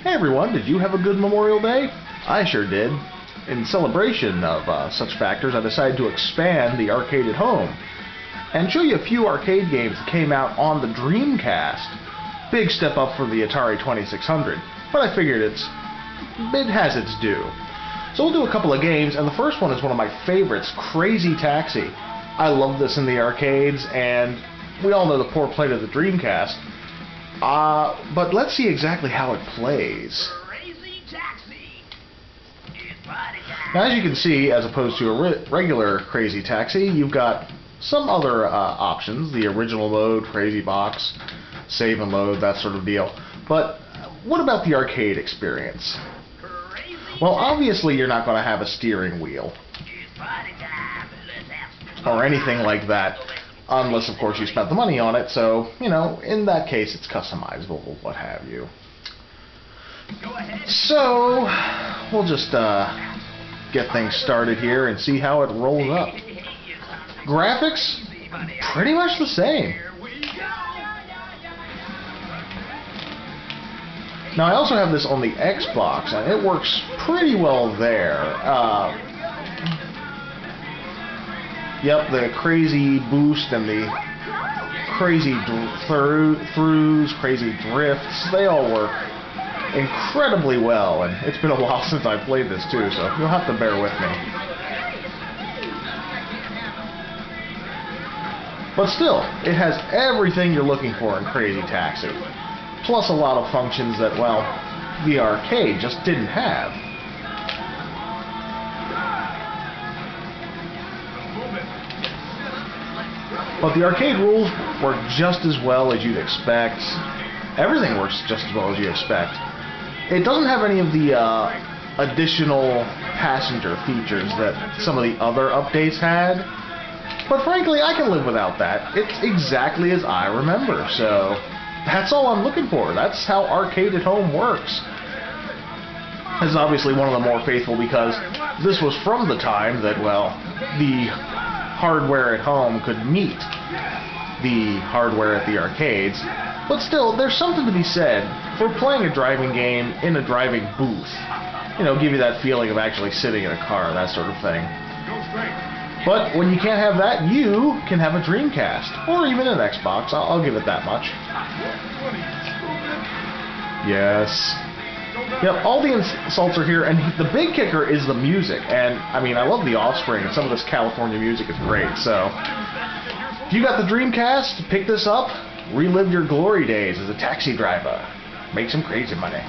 Hey everyone, did you have a good Memorial Day? I sure did. In celebration of such factors, I decided to expand the arcade at home and show you a few arcade games that came out on the Dreamcast. Big step up from the Atari 2600, but I figured it has its due. So we'll do a couple of games, and the first one is one of my favorites, Crazy Taxi. I love this in the arcades, and we all know the poor plight of the Dreamcast. But let's see exactly how it plays. Crazy Taxi. It's party time. Now, as you can see, as opposed to a regular Crazy Taxi, you've got some other options. The original mode, Crazy Box, save and load, that sort of deal. But what about the arcade experience? Crazy Well, obviously you're not going to have a steering wheel It's party time. Let's have or anything like that. Unless, of course, you spent the money on it, so, you know, in that case, it's customizable, what have you. Go ahead. So, we'll just get things started here and see how it rolls up. Graphics, pretty much the same. Here we go. Now, I also have this on the Xbox, and it works pretty well there. Yep, the crazy boost and the crazy throughs, crazy drifts, they all work incredibly well, and it's been a while since I played this too, so you'll have to bear with me. But still, it has everything you're looking for in Crazy Taxi, plus a lot of functions that, well, the arcade just didn't have. But the arcade rules work just as well as you'd expect. Everything works just as well as you expect. It doesn't have any of the additional passenger features that some of the other updates had. But frankly, I can live without that. It's exactly as I remember, so that's all I'm looking for. That's how Arcade at Home works. This is obviously one of the more faithful because this was from the time that, well, the hardware at home could meet the hardware at the arcades. But still, there's something to be said for playing a driving game in a driving booth. You know, give you that feeling of actually sitting in a car, that sort of thing. But when you can't have that, you can have a Dreamcast, or even an Xbox. I'll give it that much. Yes. Yep, all the insults are here, and the big kicker is the music. And, I mean, I love The Offspring, and some of this California music is great, so if you got the Dreamcast, pick this up, relive your glory days as a taxi driver, make some crazy money.